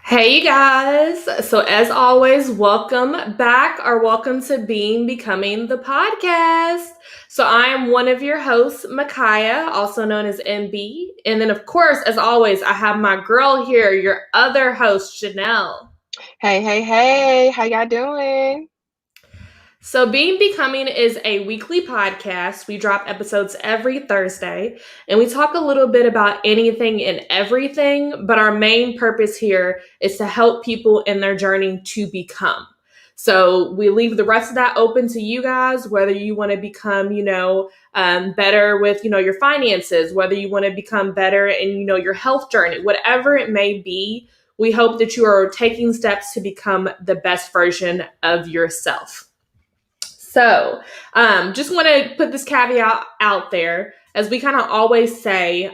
Hey you guys. So as always, welcome back or welcome to Being Becoming the podcast. So I am one of your hosts, Micaiah, also known as MB. And then of course, as always, I have my girl here, your other host, Janelle. Hey, how y'all doing? So, Being Becoming is a weekly podcast. We drop episodes every Thursday, and we talk a little bit about anything and everything. But our main purpose here is to help people in their journey to become. So, we leave the rest of that open to you guys, whether you want to become, better with, your finances, whether you want to become better in, your health journey, whatever it may be. We hope that you are taking steps to become the best version of yourself. So, just want to put this caveat out there. As we kind of always say,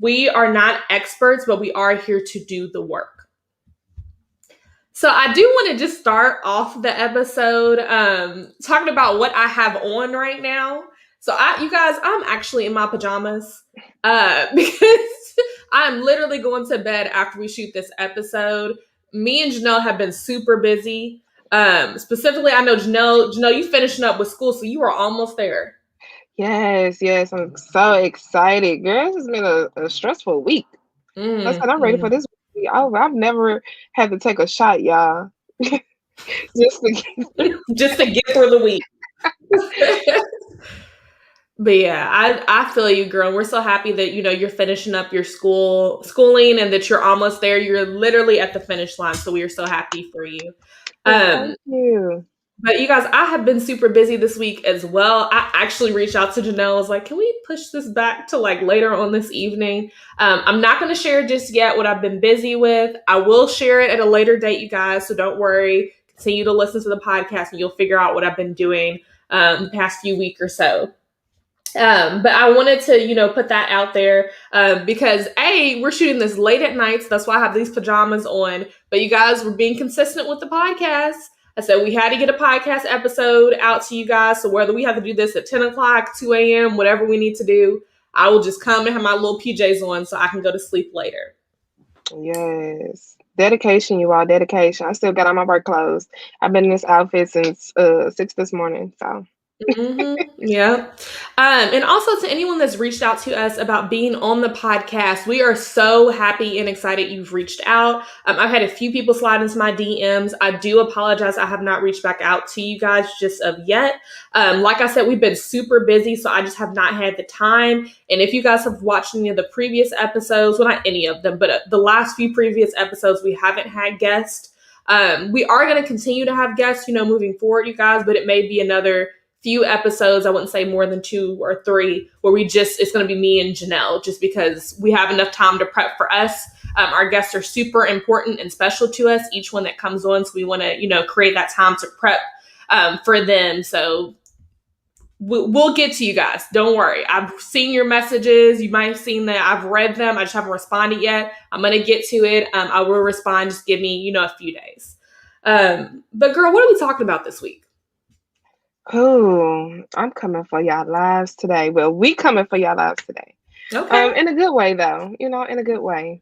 we are not experts, but we are here to do the work. So, I do want to just start off the episode talking about what I have on right now. So, you guys, I'm actually in my pajamas because I'm literally going to bed after we shoot this episode. Me and Janelle have been super busy. Specifically, I know Janelle, you finishing up with school, so you are almost there. Yes, I'm so excited. Girl, this has been a stressful week. I said I'm ready for this week. I've never had to take a shot, y'all. Just to Just to get through the week. But yeah, I feel you, girl. We're so happy that you're finishing up your schooling and that you're almost there. You're literally at the finish line, so we are so happy for you. thank you. But you guys, I have been super busy this week as well. I actually reached out to Janelle. I was like, can we push this back to like later on this evening? I'm not going to share just yet what I've been busy with. I will share it at a later date, you guys. So don't worry. Continue to listen to the podcast and you'll figure out what I've been doing the past few weeks or so. But I wanted to, put that out there because we're shooting this late at night. So that's why I have these pajamas on. But you guys were being consistent with the podcast. I said we had to get a podcast episode out to you guys. So whether we have to do this at 10 o'clock, 2 a.m., whatever we need to do, I will just come and have my little PJs on so I can go to sleep later. Yes. Dedication, you all. Dedication. I still got on my work clothes. I've been in this outfit since 6 this morning. So Yeah. And also to anyone that's reached out to us about being on the podcast, we are so happy and excited you've reached out. I've had a few people slide into my DMs. I do apologize. I have not reached back out to you guys just of yet. Like I said, we've been super busy, so I just have not had the time. And if you guys have watched any of the previous episodes, well, not any of them, but the last few previous episodes, we haven't had guests. We are going to continue to have guests, moving forward, you guys, but it may be another few episodes, I wouldn't say more than 2 or 3, where it's going to be me and Janelle, just because we have enough time to prep for us. Our guests are super important and special to us, each one that comes on. So we want to, create that time to prep for them. So we'll get to you guys. Don't worry. I've seen your messages. You might have seen that. I've read them. I just haven't responded yet. I'm going to get to it. I will respond. Just give me, a few days. But girl, what are we talking about this week? oh, I'm coming for y'all lives today. Well, we coming for y'all lives today. Okay. In a good way though, in a good way.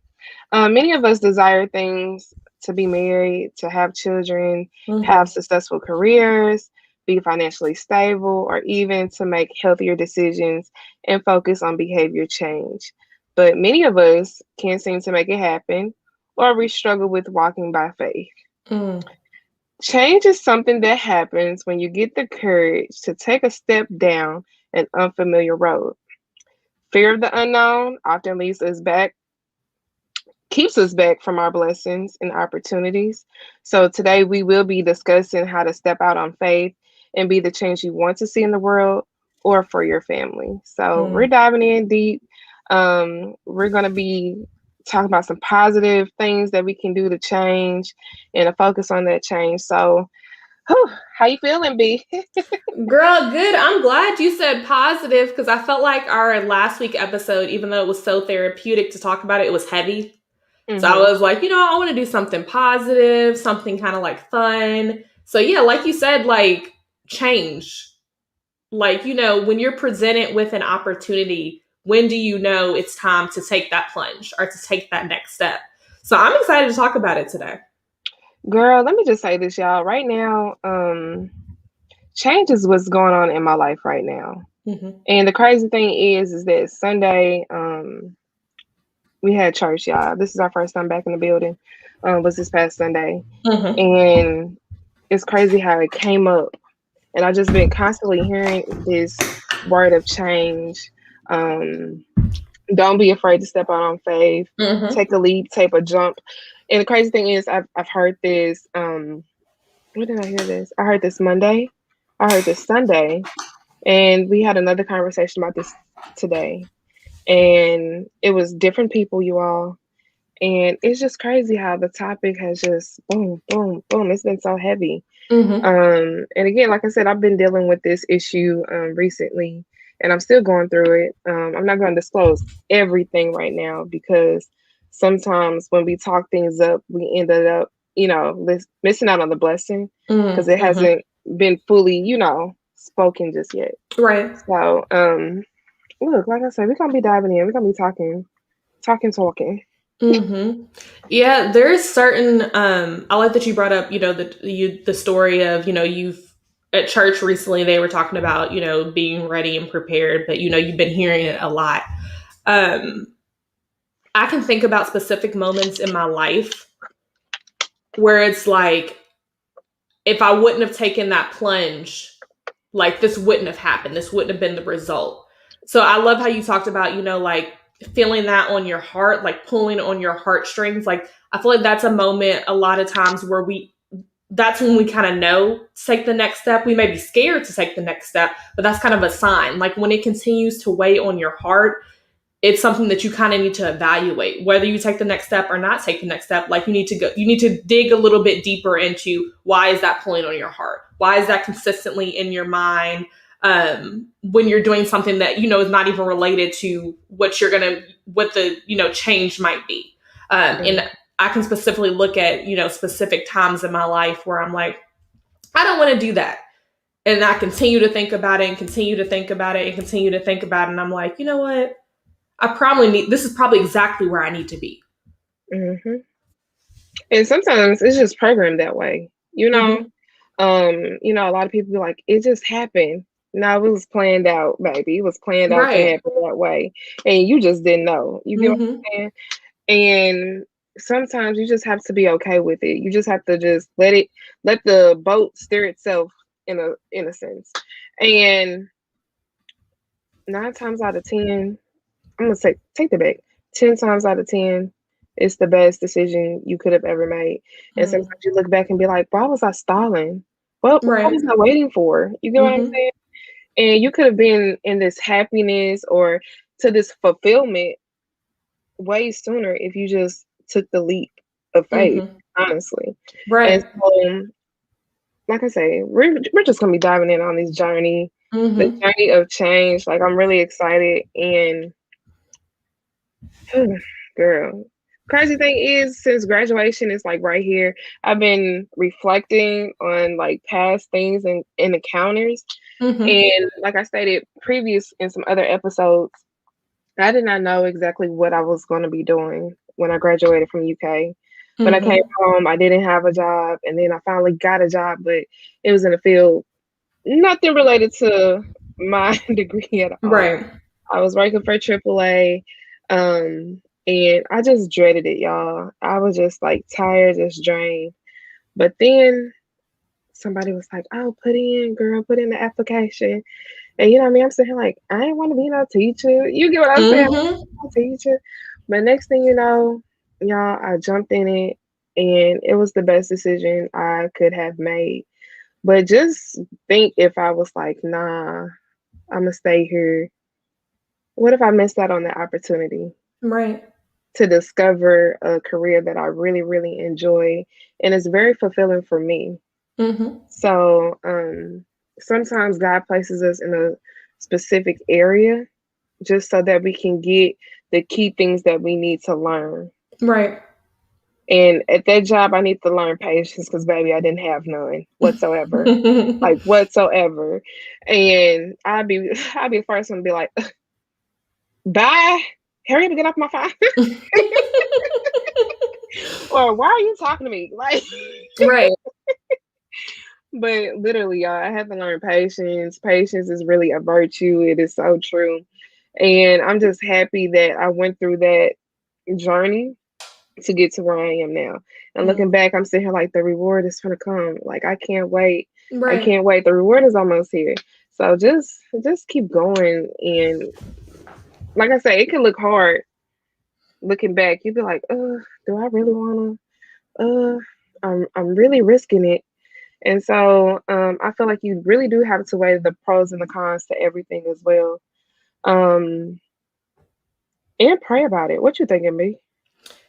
Many of us desire things to be married, to have children, have successful careers, be financially stable, or even to make healthier decisions and focus on behavior change. But many of us can't seem to make it happen, or we struggle with walking by faith. Mm. Change is something that happens when you get the courage to take a step down an unfamiliar road. Fear of the unknown often keeps us back from our blessings and opportunities. So today we will be discussing how to step out on faith and be the change you want to see in the world or for your family. So we're diving in deep. We're going to be talking about some positive things that we can do to change and a focus on that change. So how you feeling, B? Girl, good. I'm glad you said positive because I felt like our last week episode, even though it was so therapeutic to talk about it, it was heavy. So I was like, I want to do something positive, something kind of like fun. So yeah, like you said, like change. Like, when you're presented with an opportunity, when do you know it's time to take that plunge or to take that next step? So I'm excited to talk about it today. Girl, let me just say this, y'all. Right now, change is what's going on in my life right now. Mm-hmm. And the crazy thing is that Sunday, we had church, y'all. This is our first time back in the building. Was this past Sunday. Mm-hmm. And it's crazy how it came up. And I've just been constantly hearing this word of change. Don't be afraid to step out on faith. Mm-hmm. Take a leap, take a jump. And the crazy thing is, I've heard this. Where did I hear this? I heard this Monday. I heard this Sunday, and we had another conversation about this today. And it was different people, you all. And it's just crazy how the topic has just boom, boom, boom. It's been so heavy. Mm-hmm. And again, like I said, I've been dealing with this issue recently, and I'm still going through it. I'm not going to disclose everything right now because sometimes when we talk things up, we ended up, missing out on the blessing because it Mm-hmm. hasn't been fully, spoken just yet. Right. So, look, like I said, we're gonna be diving in. We're gonna be talking. Mm-hmm. Yeah, there's certain I like that you brought up, the story of, you've at church recently they were talking about, being ready and prepared, but you've been hearing it a lot. I can think about specific moments in my life where it's like if I wouldn't have taken that plunge, like this wouldn't have happened. This wouldn't have been the result. So I love how you talked about, like feeling that on your heart, like pulling on your heartstrings. Like I feel like that's a moment a lot of times where that's when we kind of know to take the next step. We may be scared to take the next step, but that's kind of a sign. Like when it continues to weigh on your heart, it's something that you kind of need to evaluate whether you take the next step or not take the next step. Like you need to dig a little bit deeper into why is that pulling on your heart? Why is that consistently in your mind? When you're doing something that, is not even related to what the change might be. And I can specifically look at, specific times in my life where I'm like, I don't want to do that. And I continue to think about it and continue to think about it and continue to think about it. And I'm like, you know what? This is probably exactly where I need to be. Mm-hmm. And sometimes it's just programmed that way, Mm-hmm. A lot of people be like, it just happened. No, it was planned out, baby. It was planned out to Right. happen that way. And you just didn't know. You get what Mm-hmm. I'm saying? And sometimes you just have to be okay with it. You just have to just let the boat steer itself in a sense. And 9 times out of 10, I'm gonna say take the back. 10 times out of 10, it's the best decision you could have ever made. And Mm-hmm. sometimes you look back and be like, why was I stalling? What Right. was I waiting for? You get what I'm Mm-hmm. saying? And you could have been in this happiness or to this fulfillment way sooner if you just took the leap of faith, Mm-hmm. honestly. And Right. so, like I say, we're just gonna be diving in on this journey, the Mm-hmm. journey of change. Like I'm really excited and girl. Crazy thing is, since graduation is like right here, I've been reflecting on like past things and encounters. Mm-hmm. And like I stated previous in some other episodes, I did not know exactly what I was going to be doing when I graduated from UK. When I came Mm-hmm. home, I didn't have a job, and then I finally got a job, but it was in a field nothing related to my degree at all. Right. I was working for AAA, and I just dreaded it, y'all. I was just like tired, just drained. But then somebody was like, "Oh, put in, girl, put in the application." And you know what I mean? I'm sitting here like, I ain't want to be no teacher. You get what I'm saying? Mm-hmm. No teacher. But next thing you know, y'all, I jumped in it, and it was the best decision I could have made. But just think if I was like, nah, I'm gonna stay here. What if I missed out on the opportunity Right. to discover a career that I really, really enjoy and is very fulfilling for me? Mm-hmm. So sometimes God places us in a specific area just so that we can get the key things that we need to learn. Right. And at that job, I need to learn patience because, baby, I didn't have none whatsoever, like whatsoever. And I'd be the first one to be like, bye, hurry up and get off my phone. or why are you talking to me? Like, Right. but literally, y'all, I have to learn patience. Patience is really a virtue. It is so true. And I'm just happy that I went through that journey to get to where I am now. And looking back, I'm sitting here like the reward is gonna come. Like I can't wait. I Right. can't wait. The reward is almost here. So just keep going. And like I say, it can look hard looking back. You'd be like, do I really wanna I'm really risking it. And so I feel like you really do have to weigh the pros and the cons to everything as well. Um and pray about it. What you thinking, B?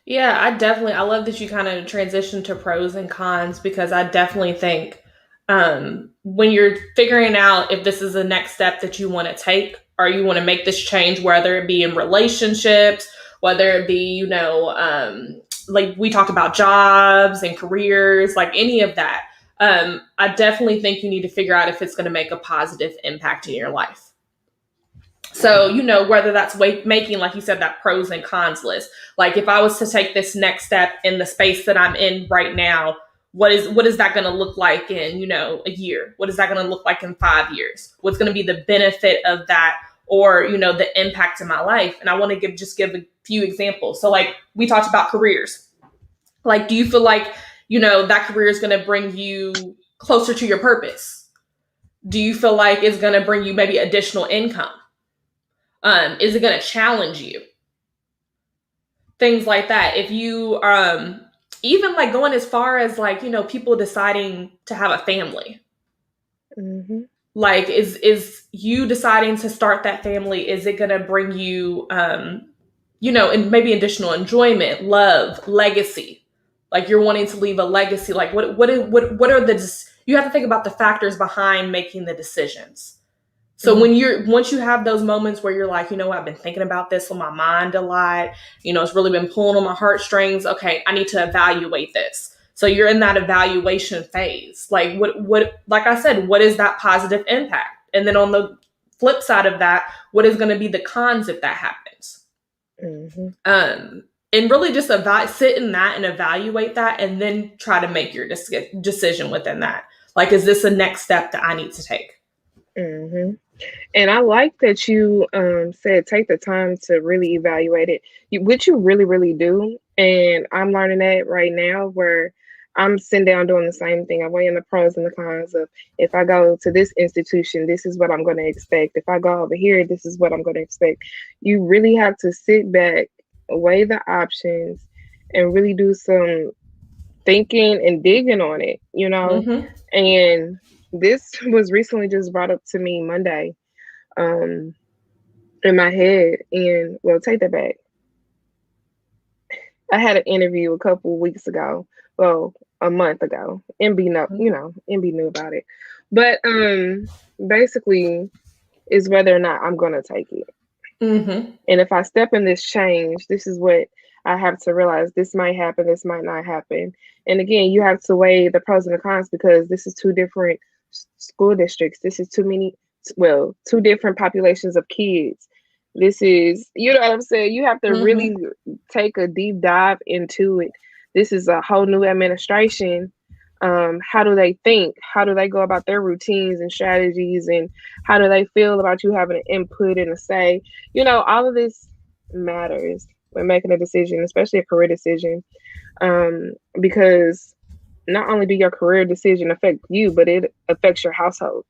Yeah, I love that you kind of transition to pros and cons because I definitely think when you're figuring out if this is the next step that you want to take or you want to make this change, whether it be in relationships, whether it be, like we talked about jobs and careers, like any of that, I definitely think you need to figure out if it's going to make a positive impact in your life. So, whether that's making, like you said, that pros and cons list. Like if I was to take this next step in the space that I'm in right now, what is that going to look like in, a year? What is that going to look like in 5 years? What's going to be the benefit of that or, the impact in my life? And I want to give a few examples. So like we talked about careers. Like, do you feel like, that career is going to bring you closer to your purpose? Do you feel like it's going to bring you maybe additional income? Is it going to challenge you? Things like that. If you even like going as far as like, people deciding to have a family. Mm-hmm. Like is you deciding to start that family, is it going to bring you and maybe additional enjoyment, love, legacy? Like you're wanting to leave a legacy. Like what are you have to think about the factors behind making the decisions. So once you have those moments where you're like, I've been thinking about this on my mind a lot, it's really been pulling on my heartstrings. Okay, I need to evaluate this. So you're in that evaluation phase. Like like I said, what is that positive impact? And then on the flip side of that, what is going to be the cons if that happens? And really just sit in that and evaluate that and then try to make your decision within that. Like, is this a next step that I need to take? And I like that you said take the time to really evaluate it, which you really, really do. And I'm learning that right now where I'm sitting down doing the same thing. I'm weighing the pros and the cons of if I go to this institution, this is what I'm going to expect. If I go over here, this is what I'm going to expect. You really have to sit back, weigh the options, and really do some thinking and digging on it, And this was recently just brought up to me Monday in my head. And well, take that back. I had an interview a couple of weeks ago, well, a month ago. MB knew about it. But basically is whether or not I'm gonna take it. And if I step in this change, this is what I have to realize. This might happen, this might not happen. And again, you have to weigh the pros and the cons because this is two different school districts. This is two different populations of kids. This is, what I'm saying? You have to really take a deep dive into it. This is a whole new administration. How do they think? How do they go about their routines and strategies? And how do they feel about you having an input and a say? All of this matters when making a decision, especially a career decision, because not only do your career decision affect you, but it affects your household.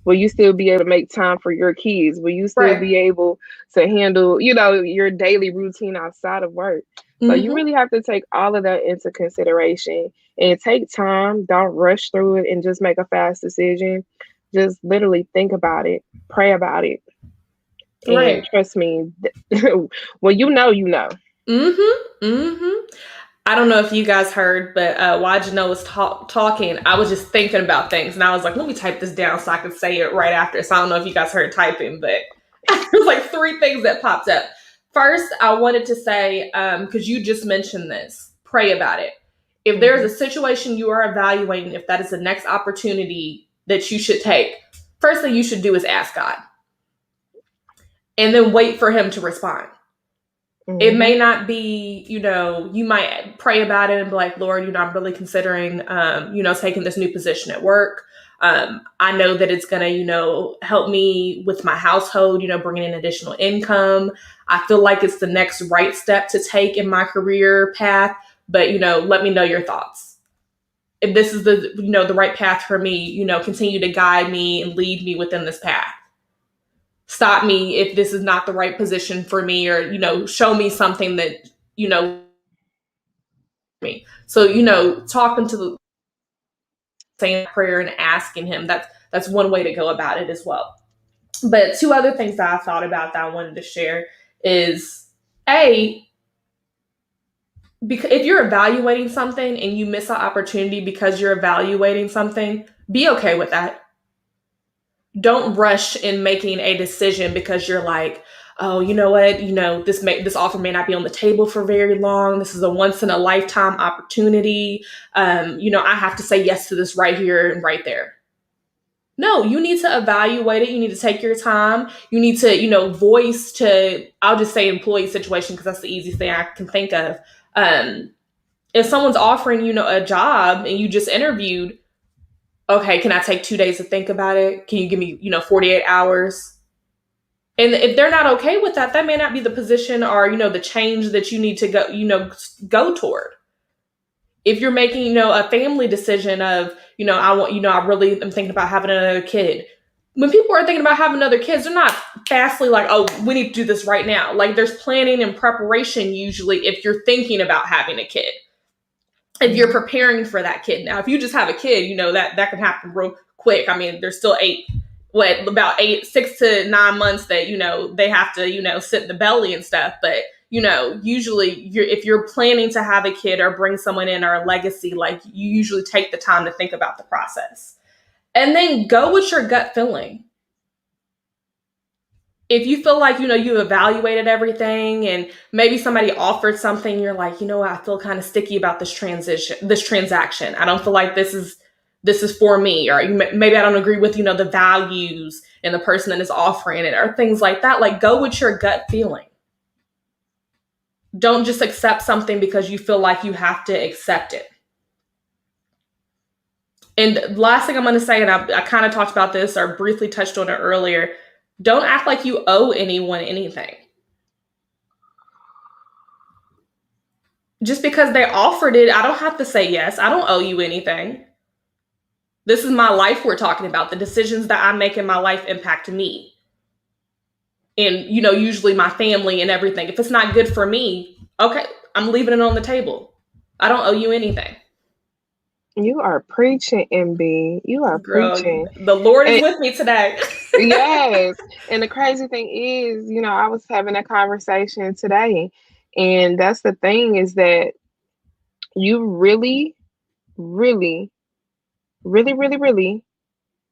Will you still be able to make time for your kids? Will you still be able to handle, your daily routine outside of work? So you really have to take all of that into consideration and take time. Don't rush through it and just make a fast decision. Just literally think about it, pray about it. And trust me, well, you know. I don't know if you guys heard, but while Janelle was talking, I was just thinking about things. And I was like, let me type this down so I can say it right after. So I don't know if you guys heard typing, but there's like 3 things that popped up. First, I wanted to say, because you just mentioned this, pray about it. If there's a situation you are evaluating, if that is the next opportunity that you should take, first thing you should do is ask God. And then wait for him to respond. It Mm-hmm. may not be, you might pray about it and be like, Lord, I'm really considering, taking this new position at work. I know that it's going to, help me with my household, bringing in additional income. I feel like it's the next right step to take in my career path, but, let me know your thoughts. If this is the right path for me, continue to guide me and lead me within this path. Stop me if this is not the right position for me, or, show me something that, me. So, talking to the saying prayer and asking him, that's one way to go about it as well. But two other things that I thought about that I wanted to share is because if you're evaluating something and you miss an opportunity because you're evaluating something, be okay with that. Don't rush in making a decision because you're like, oh, you know what, this offer may not be on the table for very long. This is a once in a lifetime opportunity. I have to say yes to this right here and right there. No, you need to evaluate it. You need to take your time. You need to, voice to, I'll just say employee situation because that's the easiest thing I can think of. If someone's offering, a job and you just interviewed, okay, can I take 2 days to think about it? Can you give me, 48 hours? And if they're not okay with that, that may not be the position or, the change that you need to go toward. If you're making, a family decision of, I really am thinking about having another kid. When people are thinking about having other kids, they're not fastly like, oh, we need to do this right now. Like there's planning and preparation usually if you're thinking about having a kid. If you're preparing for that kid. Now, if you just have a kid, that can happen real quick. I mean, there's still 6 to 9 months that, they have to, sit in the belly and stuff. But, usually if you're planning to have a kid or bring someone in or a legacy, like you usually take the time to think about the process and then go with your gut feeling. If you feel like, you evaluated everything and maybe somebody offered something, you're like, I feel kind of sticky about this transaction. I don't feel like this is for me, or maybe I don't agree with, the values and the person that is offering it or things like that. Like go with your gut feeling. Don't just accept something because you feel like you have to accept it. And last thing I'm going to say, and I kind of talked about this or briefly touched on it earlier, don't act like you owe anyone anything. Just because they offered it, I don't have to say yes. I don't owe you anything. This is my life we're talking about. The decisions that I make in my life impact me. And, usually my family and everything. If it's not good for me, okay, I'm leaving it on the table. I don't owe you anything. You are preaching, MB. You are Girl, preaching. the Lord is And with me today. yes. And the crazy thing is, I was having a conversation today, and that's the thing is that you really, really, really, really, really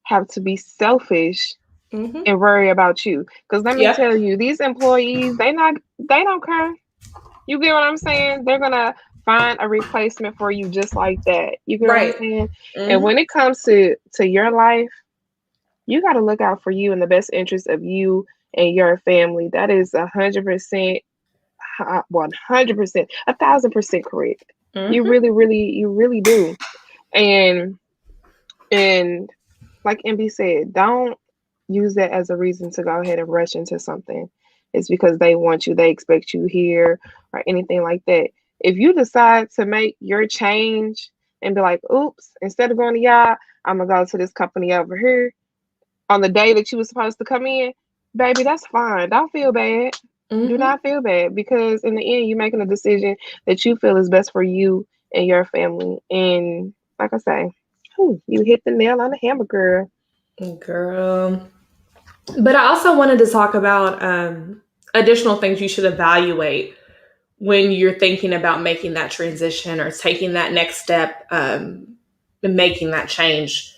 have to be selfish Mm-hmm. and worry about you. Because let me Yeah. tell you, these employees, they don't care. You get what I'm saying? They're gonna find a replacement for you just like that. You get what I'm Right. saying? And Mm-hmm. when it comes to your life, you got to look out for you and the best interest of you and your family. That is 100%, 100%, 1,000% correct. You Mm-hmm. really, really, you really do. And like MB said, don't use that as a reason to go ahead and rush into something. It's because they want you, they expect you here, or anything like that. If you decide to make your change and be like, oops, instead of going to y'all, I'm gonna go to this company over here on the day that you were supposed to come in, baby, that's fine. Don't feel bad. Do Mm-hmm. not feel bad, because in the end, you're making a decision that you feel is best for you and your family. And like I say, you hit the nail on the hammer, girl. Girl. But I also wanted to talk about additional things you should evaluate when you're thinking about making that transition or taking that next step and making that change.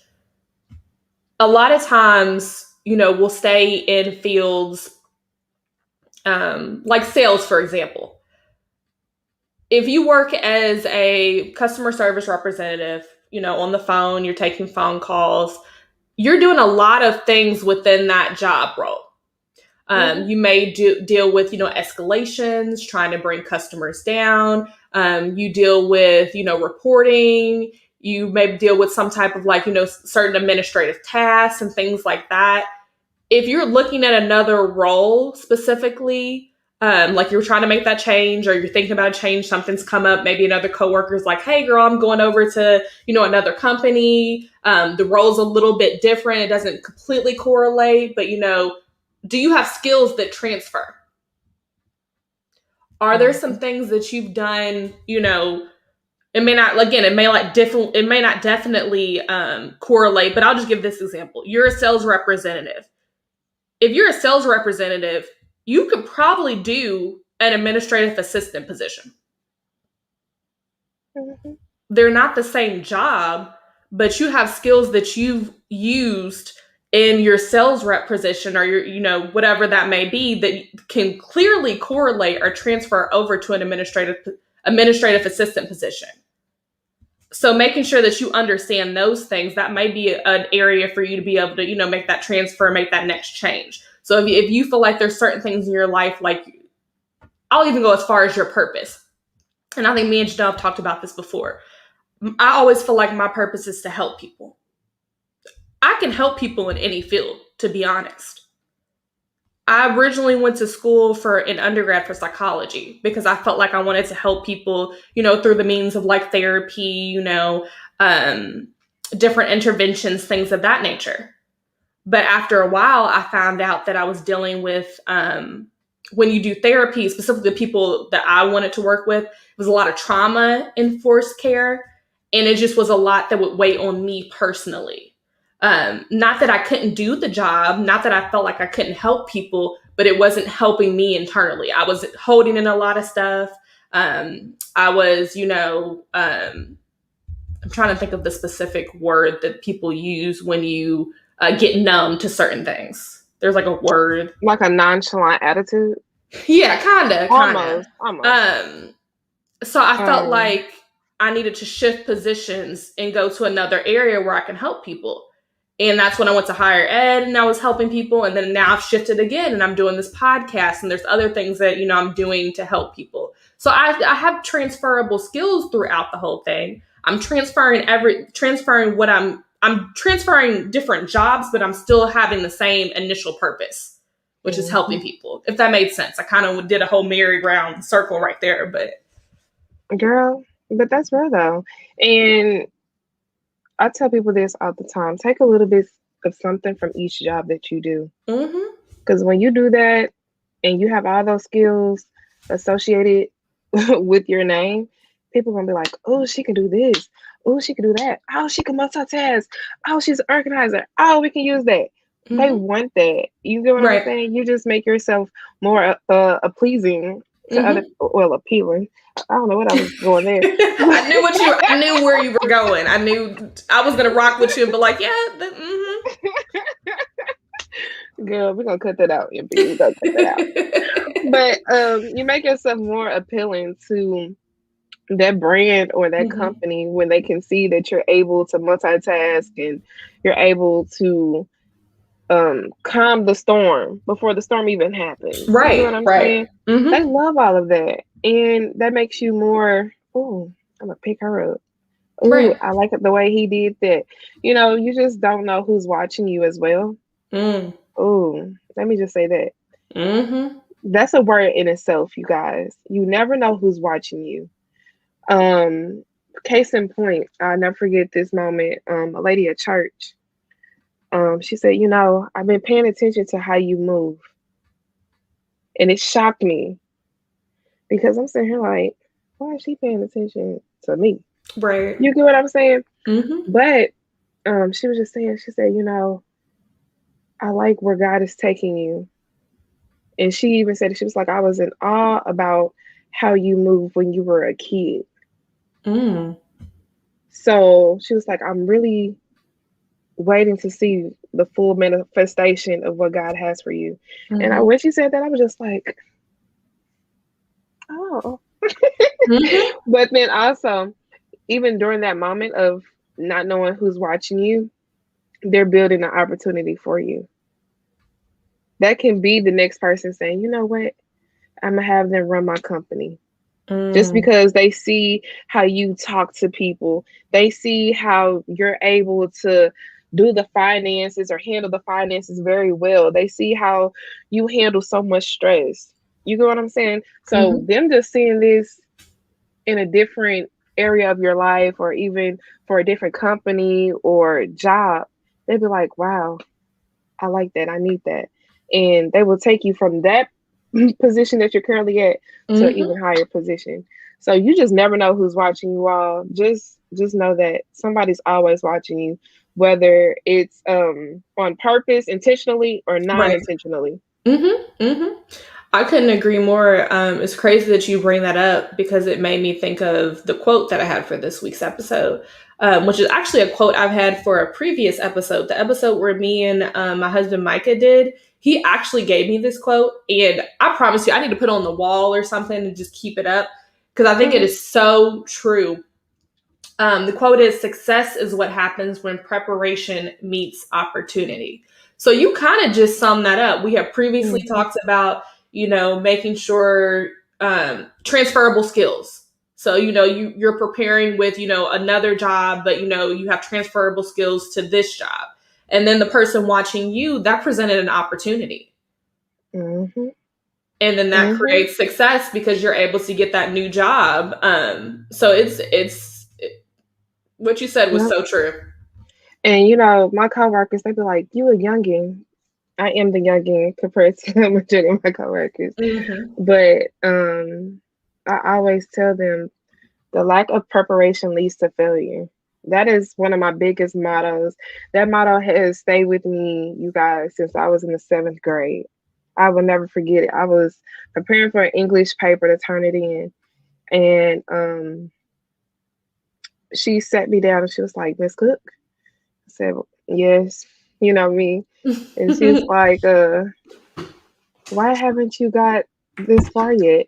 A lot of times, we'll stay in fields like sales, for example. If you work as a customer service representative, on the phone, you're taking phone calls, you're doing a lot of things within that job role. You may deal with, escalations, trying to bring customers down. You deal with, reporting. You may deal with some type of certain administrative tasks and things like that. If you're looking at another role specifically, like you're trying to make that change or you're thinking about a change, something's come up, maybe another coworker's like, hey girl, I'm going over to, another company. The role's a little bit different. It doesn't completely correlate, but do you have skills that transfer? Are there some things that you've done, it may not, again, it may not definitely correlate, but I'll just give this example. You're a sales representative. If you're a sales representative, you could probably do an administrative assistant position. Mm-hmm. They're not the same job, but you have skills that you've used in your sales rep position or your, whatever that may be that can clearly correlate or transfer over to an administrative assistant position. So making sure that you understand those things, that might be an area for you to be able to, make that transfer, make that next change. So if you feel like there's certain things in your life, like I'll even go as far as your purpose. And I think me and Janelle have talked about this before. I always feel like my purpose is to help people. I can help people in any field, to be honest. I originally went to school for an undergrad for psychology because I felt like I wanted to help people, through the means of like therapy, different interventions, things of that nature. But after a while, I found out that I was dealing with, when you do therapy, specifically the people that I wanted to work with, it was a lot of trauma-enforced care. And it just was a lot that would weigh on me personally. Not that I couldn't do the job, not that I felt like I couldn't help people, but it wasn't helping me internally. I was holding in a lot of stuff. I was, I'm trying to think of the specific word that people use when you get numb to certain things. There's like a word. Like a nonchalant attitude? Yeah, kind of. Almost. So I felt like I needed to shift positions and go to another area where I can help people. And that's when I went to higher ed and I was helping people. And then now I've shifted again and I'm doing this podcast and there's other things that, I'm doing to help people. So I have transferable skills throughout the whole thing. I'm transferring different jobs, but I'm still having the same initial purpose, which is helping people. If that made sense. I kind of did a whole merry-round circle right there, but. Girl, but that's real though. And I tell people this all the time. Take a little bit of something from each job that you do. Because when you do that and you have all those skills associated with your name, people are going to be like, oh, she can do this. Oh, she can do that. Oh, she can multitask. Oh, she's an organizer. Oh, we can use that. They want that. You get what I'm saying? You just make yourself more pleasing to other, well, appealing. I don't know what I was going there. I knew where you were going. I knew I was gonna rock with you and be like, yeah. Girl, we're gonna cut that out. We're gonna cut that out. But you make yourself more appealing to that brand or that company when they can see that you're able to multitask and you're able to calm the storm before the storm even happens. Right. You know what I'm saying? They love all of that. And that makes you more, oh, I'm going to pick her up. Ooh, I like it the way he did that. You just don't know who's watching you as well. Oh, let me just say that. That's a word in itself, you guys. You never know who's watching you. Case in point, I'll never forget this moment. A lady at church, she said, I've been paying attention to how you move. And it shocked me because I'm sitting here like, why is she paying attention to me? Right. You get what I'm saying? But she was just saying, she said, I like where God is taking you. And she even said, she was like, I was in awe about how you moved when you were a kid. So she was like, I'm really waiting to see the full manifestation of what God has for you. And when she said that, I was just like, oh. But then also, even during that moment of not knowing who's watching you, they're building an opportunity for you. that can be the next person saying, you know what, I'm gonna have them run my company. Just because they see how you talk to people, they see how you're able to do the finances or handle the finances very well. They see how you handle so much stress. You get what I'm saying? So them just seeing this in a different area of your life or even for a different company or job, they'd be like, wow, I like that. I need that. And they will take you from that position that you're currently at to an even higher position. So you just never know who's watching you all. Just know that somebody's always watching you, whether it's on purpose, intentionally or Right. non-intentionally. I couldn't agree more. It's crazy that you bring that up because it made me think of the quote that I had for this week's episode, which is actually a quote I've had for a previous episode. The episode where me and my husband Micah did, he actually gave me this quote, and I promise you, I need to put it on the wall or something and just keep it up because I think it is so true. The quote is, "Success is what happens when preparation meets opportunity." So you kind of just summed that up. We have previously talked about, making sure transferable skills. So, you're preparing with, another job, but, you have transferable skills to this job. And then the person watching you, that presented an opportunity. And then that creates success because you're able to get that new job. So what you said was so true. And my coworkers, they be like, "You a youngin." I am the youngin compared to the majority of my coworkers. But I always tell them the lack of preparation leads to failure. That is one of my biggest mottos. That motto has stayed with me, you guys, since I was in the 7th grade. I will never forget it. I was preparing for an English paper to turn it in, and she sat me down and she was like, "Miss Cook." I said, "Yes, you know me." And she's like, "Why haven't you got this far yet?"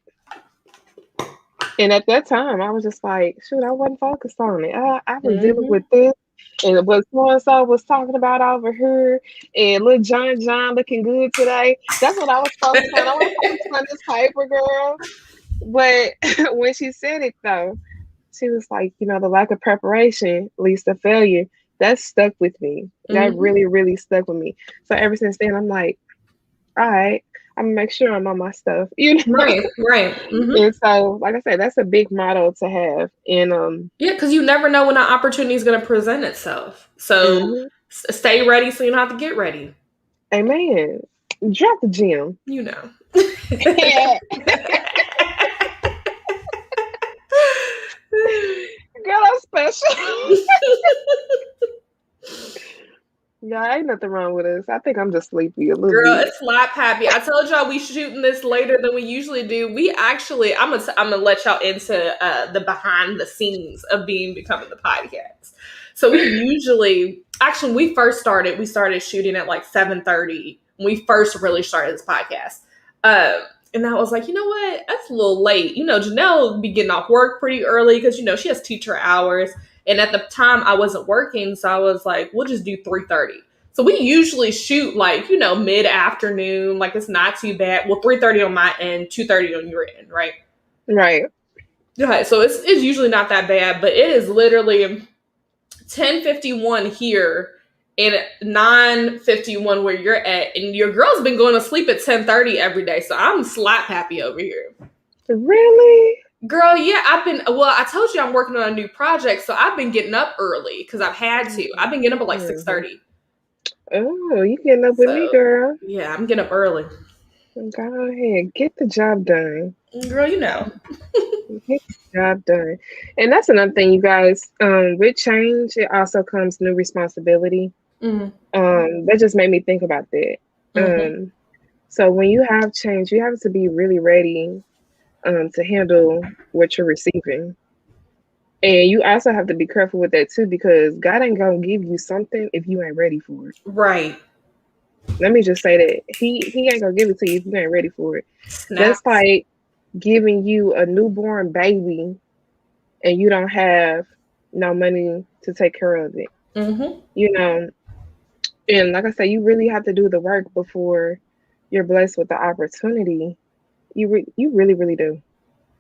And at that time, I was just like, shoot, I wasn't focused on it. I was dealing with this and what so was talking about over here, and little John looking good today. That's what I was focused on. I was focused on this paper, girl. But when she said it, though, she was like, the lack of preparation leads to failure. That stuck with me. That really, really stuck with me. So ever since then, I'm like, all right, I'm gonna make sure I'm on my stuff, Right. And so, like I said, that's a big motto to have. And yeah, because you never know when an opportunity is going to present itself. So stay ready so you don't have to get ready. Amen. Drop the gym. Girl, I'm special. Yeah, ain't nothing wrong with us. I think I'm just sleepy a little Girl, bit. it's slap happy. I told y'all we shooting this later than we usually do. We actually, I'm gonna let y'all into the behind the scenes of becoming the podcast. So we usually, actually, we started shooting at like 7:30 when we first really started this podcast. And I was like, you know what? That's a little late. Janelle be getting off work pretty early because she has teacher hours. And at the time, I wasn't working, so I was like, we'll just do 3:30. So we usually shoot like, mid-afternoon, like it's not too bad. Well, 3:30 on my end, 2:30 on your end, right? Right. Yeah, so it's usually not that bad, but it is literally 10:51 here and 9:51 where you're at, and your girl's been going to sleep at 10:30 every day. So I'm slap happy over here. Really? Girl, yeah, I told you I'm working on a new project, so I've been getting up early because I've had to. I've been getting up at like 6:30. Oh, you getting up with me, girl. Yeah, I'm getting up early. Go ahead. Get the job done. Girl, Get the job done. And that's another thing, you guys. With change, it also comes new responsibility. That just made me think about that. So when you have change, you have to be really ready to handle what you're receiving. And you also have to be careful with that too, because God ain't gonna give you something if you ain't ready for it. Right. Let me just say that he ain't gonna give it to you if you ain't ready for it. Snap. That's like giving you a newborn baby and you don't have no money to take care of it. And like I said, you really have to do the work before you're blessed with the opportunity. You really, really do.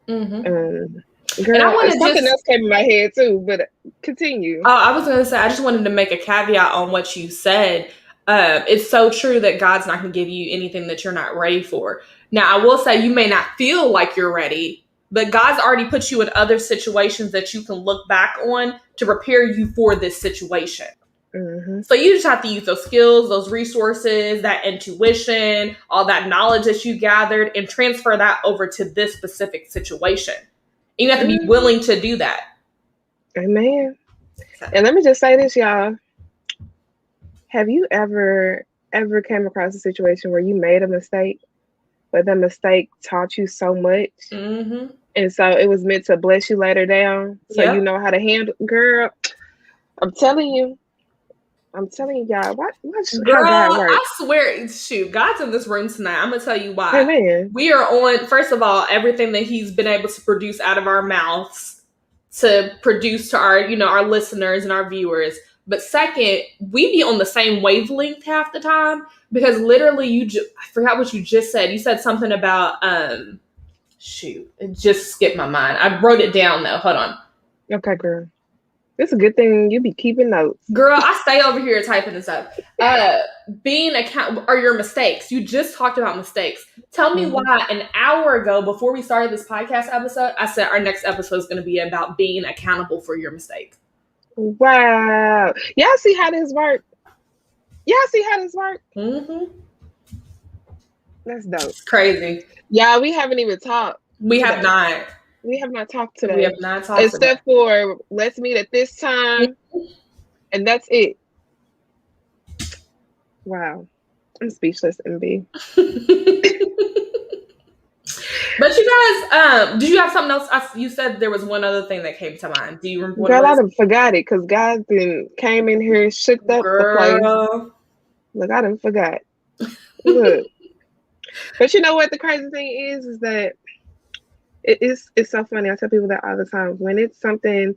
Mm-hmm. And I Girl, want to something just, else came in my head too, but continue. I was going to say, I just wanted to make a caveat on what you said. It's so true that God's not going to give you anything that you're not ready for. Now, I will say you may not feel like you're ready, but God's already put you in other situations that you can look back on to prepare you for this situation. Mm-hmm. So you just have to use those skills, those resources, that intuition, all that knowledge that you gathered, and transfer that over to this specific situation. And you have to be willing to do that. Amen. And let me just say this, y'all. Have you ever came across a situation where you made a mistake, but the mistake taught you so much? Mm-hmm. And so it was meant to bless you later down, so you know how to handle. Girl, I'm telling you, God, watch Girl, how God works. I swear, shoot, God's in this room tonight. I'm gonna tell you why. Amen. We are on, first of all, everything that He's been able to produce out of our mouths to produce to our, our listeners and our viewers. But second, we be on the same wavelength half the time, because literally, I forgot what you just said. You said something about shoot, it just skipped my mind. I wrote it down though. Hold on. Okay, girl. It's a good thing you be keeping notes. Girl, I stay over here typing this up. Being or your mistakes. You just talked about mistakes. Tell me why an hour ago, before we started this podcast episode, I said our next episode is going to be about being accountable for your mistakes. Wow. Y'all see how this works? Mm-hmm. That's dope. It's crazy. Yeah, we haven't even talked. We have not. We have not talked today. We have not talked except for let's meet at this time, and that's it. Wow, I'm speechless, MB. But you guys, did you have something else? You said there was one other thing that came to mind. Do you remember what Girl, I done forgot it because God then came in here, shook up the place. Look, I done forgot. Look. But you know what the crazy thing is that it's so funny. I tell people that all the time. When it's something,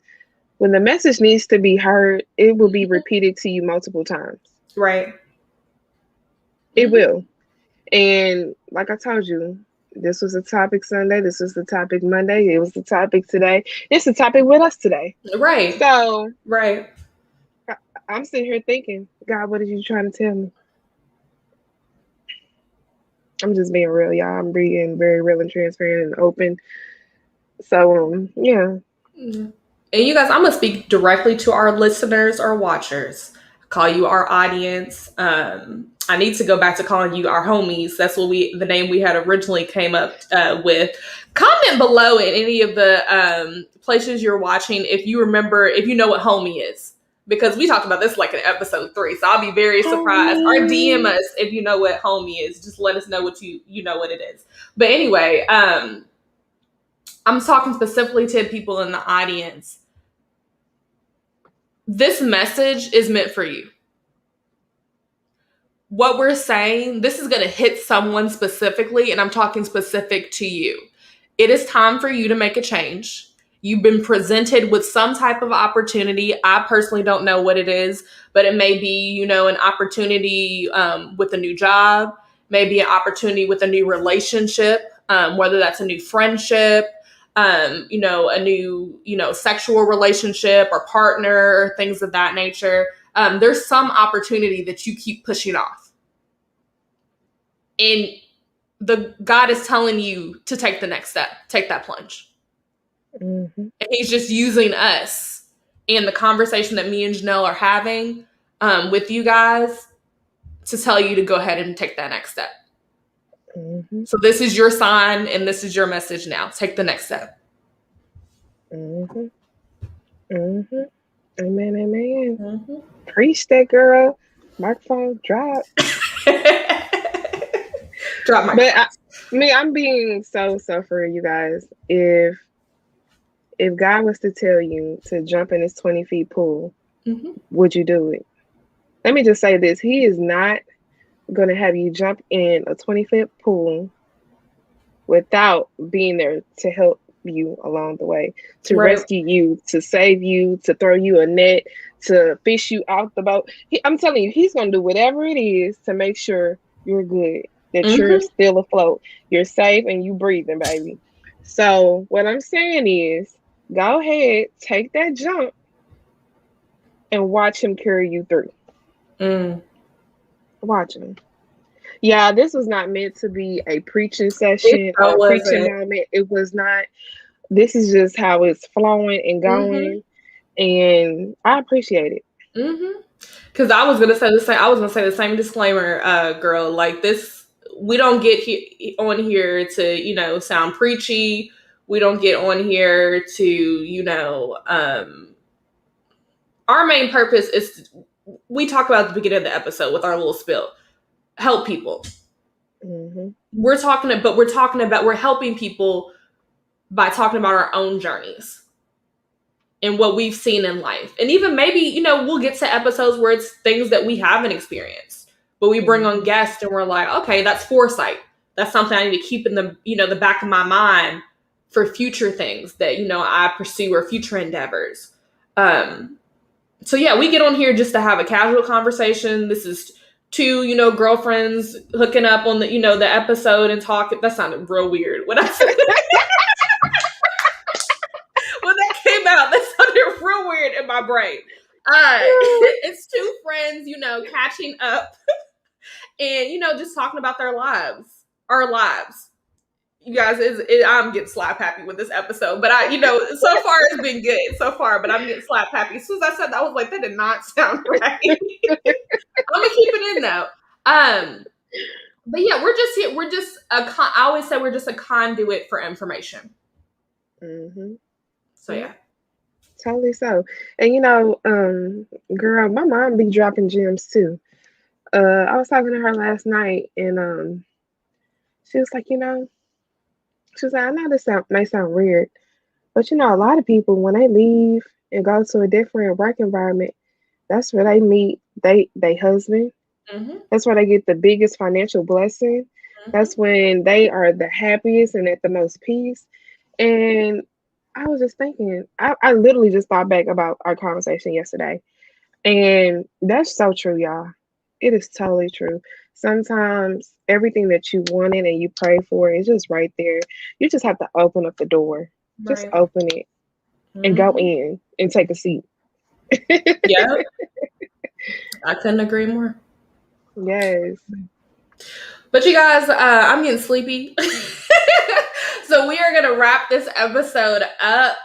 when the message needs to be heard, it will be repeated to you multiple times. Right. It will. And like I told you, this was the topic Sunday. This was the topic Monday. It was the topic today. It's the topic with us today. Right. So, right. I'm sitting here thinking, God, what are you trying to tell me? I'm just being real, y'all. I'm being very real and transparent and open. So, yeah. And you guys, I'm going to speak directly to our listeners or watchers. Call you our audience. I need to go back to calling you our homies. That's what the name we had originally came up with. Comment below in any of the places you're watching if you remember, if you know what homie is. Because we talked about this like in episode 3. So I'll be very surprised. Or DM us if you know what homie is. Just let us know what you know what it is. But anyway, I'm talking specifically to people in the audience. This message is meant for you. What we're saying, this is going to hit someone specifically, and I'm talking specific to you. It is time for you to make a change. You've been presented with some type of opportunity. I personally don't know what it is, but it may be, an opportunity with a new job, maybe an opportunity with a new relationship, whether that's a new friendship, a new, sexual relationship or partner, things of that nature. There's some opportunity that you keep pushing off. And God is telling you to take the next step, take that plunge. Mm-hmm. And He's just using us and the conversation that me and Janelle are having with you guys to tell you to go ahead and take that next step. Mm-hmm. So this is your sign and this is your message now. Take the next step. Mm-hmm. Mm-hmm. Amen, amen. Mm-hmm. Preach that, girl. Microphone drop. Drop my. But I'm being so for you guys. If God was to tell you to jump in this 20 feet pool, would you do it? Let me just say this. He is not going to have you jump in a 20-foot pool without being there to help you along the way, to rescue you, to save you, to throw you a net, to fish you out the boat. I'm telling you, He's going to do whatever it is to make sure you're good. that you're still afloat. You're safe and you breathing, baby. So what I'm saying is, go ahead, take that jump, and watch him carry you through. Watch him. Yeah, this was not meant to be a preaching session or a preaching moment. It was not. This is just how it's flowing and going, and I appreciate it. Because I was gonna say the same. I was gonna say the same disclaimer, girl. Like this, we don't get on here to sound preachy. We don't get on here to our main purpose is we talk about at the beginning of the episode with our little spill, help people. We're helping people by talking about our own journeys and what we've seen in life. And even maybe, we'll get to episodes where it's things that we haven't experienced, but we bring on guests and we're like, okay, that's foresight. That's something I need to keep in the back of my mind for future things that, I pursue or future endeavors. So yeah, we get on here just to have a casual conversation. This is two, girlfriends hooking up on the episode and talking. That sounded real weird when I said when that came out. That sounded real weird in my brain. It's two friends, catching up and just talking about their lives, our lives. You guys, I'm getting slap happy with this episode, but so far it's been good so far, but I'm getting slap happy. As soon as I said that, I was like, that did not sound right. I'm gonna keep it in though. But yeah, we're just here. We're just I always say we're just a conduit for information. So yeah. Totally so. And girl, my mom be dropping gems too. I was talking to her last night and she was like, she was like, I know this may sound weird, but a lot of people when they leave and go to a different work environment, that's where they meet they husband. That's where they get the biggest financial blessing. That's when they are the happiest and at the most peace. And I was just thinking, I literally just thought back about our conversation yesterday. And that's so true, y'all. It is totally true. Sometimes everything that you wanted and you pray for is just right there. You just have to open up the door. Right. Just open it and go in and take a seat. Yeah. I couldn't agree more. Yes. But you guys, I'm getting sleepy. So we are going to wrap this episode up.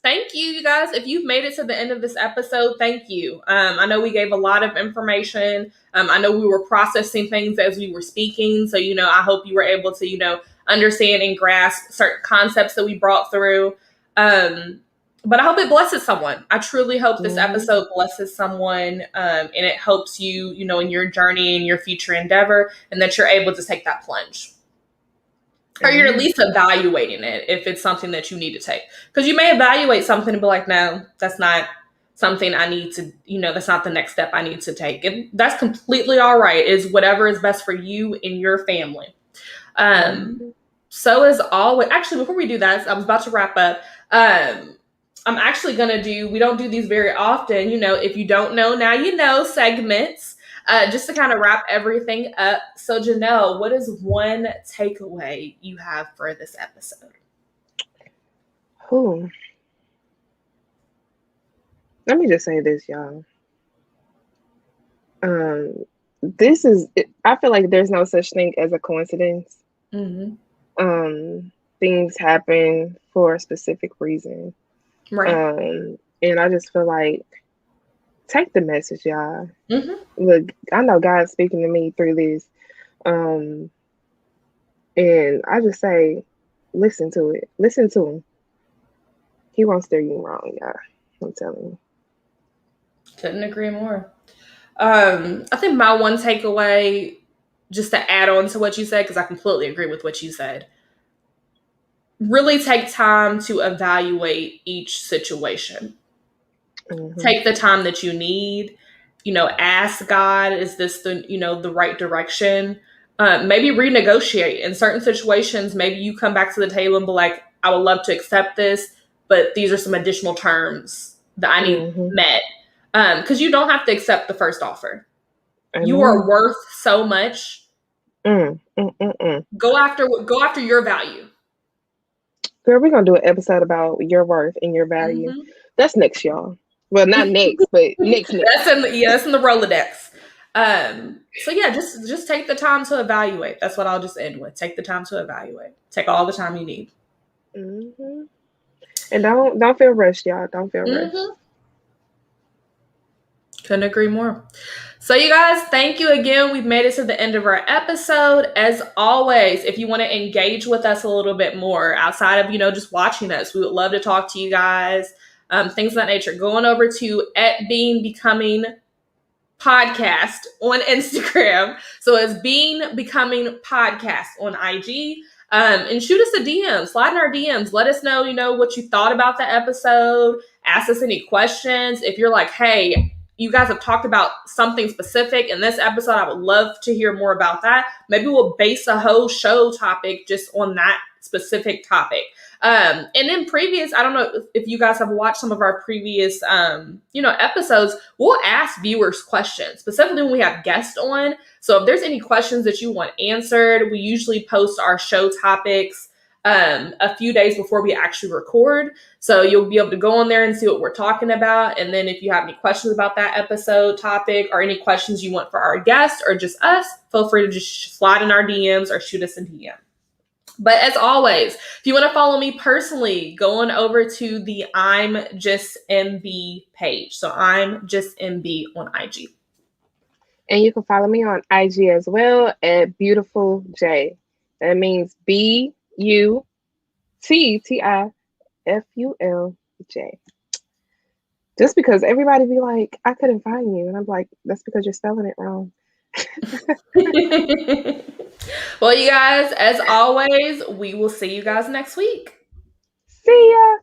Thank you guys. If you've made it to the end of this episode, thank you. I know we gave a lot of information. I know we were processing things as we were speaking. So, I hope you were able to, understand and grasp certain concepts that we brought through. But I hope it blesses someone. I truly hope this episode blesses someone and it helps you, in your journey and your future endeavor, and that you're able to take that plunge. Or you're at least evaluating it if it's something that you need to take. Because you may evaluate something and be like, no, that's not something I need to, that's not the next step I need to take. And that's completely all right. It's whatever is best for you and your family. So as always, actually, before we do that, I was about to wrap up. I'm actually going to we don't do these very often, if you don't know, now you know segments. Just to kind of wrap everything up. So Janelle, what is one takeaway you have for this episode? Let me just say this, y'all. I feel like there's no such thing as a coincidence. Things happen for a specific reason. Right. And I just feel like take the message, y'all. Look, I know God's speaking to me through this. And I just say, listen to it. Listen to him. He won't steer you wrong, y'all. I'm telling you. Couldn't agree more. I think my one takeaway, just to add on to what you said, because I completely agree with what you said, really take time to evaluate each situation. Take the time that you need. Ask God, is this the right direction? Maybe renegotiate in certain situations. Maybe you come back to the table and be like, I would love to accept this, but these are some additional terms that I need met. Because you don't have to accept the first offer. You are worth so much Mm, mm, mm, mm. Go after your value. Girl, we're gonna do an episode about your worth and your value. Mm-hmm. That's next, y'all. Well, not next, but next. That's in the Rolodex. So yeah, just take the time to evaluate. That's what I'll just end with. Take the time to evaluate. Take all the time you need. Mm-hmm. And don't feel rushed, y'all. Don't feel rushed. Mm-hmm. Couldn't agree more. So you guys, thank you again. We've made it to the end of our episode. As always, if you want to engage with us a little bit more outside of, just watching us, we would love to talk to you guys. Things of that nature. Going over to @BeingBecoming podcast on Instagram. So it's Being Becoming Podcast on IG. And shoot us a DM, slide in our DMs. Let us know, what you thought about the episode. Ask us any questions. If you're like, hey, you guys have talked about something specific in this episode, I would love to hear more about that. Maybe we'll base a whole show topic just on that specific topic. And in previous, I don't know if you guys have watched some of our previous, episodes, we'll ask viewers questions, specifically when we have guests on. So if there's any questions that you want answered, we usually post our show topics a few days before we actually record. So you'll be able to go on there and see what we're talking about. And then if you have any questions about that episode topic or any questions you want for our guest or just us, feel free to just slide in our DMs or shoot us a DM. But as always, if you want to follow me personally, go on over to the I'm Just MB page. So I'm Just MB on IG. And you can follow me on IG as well at Beautiful J. That means BUTTIFULJ. Just because everybody be like, I couldn't find you. And I'm like, that's because you're spelling it wrong. Well, you guys, as always, we will see you guys next week. See ya.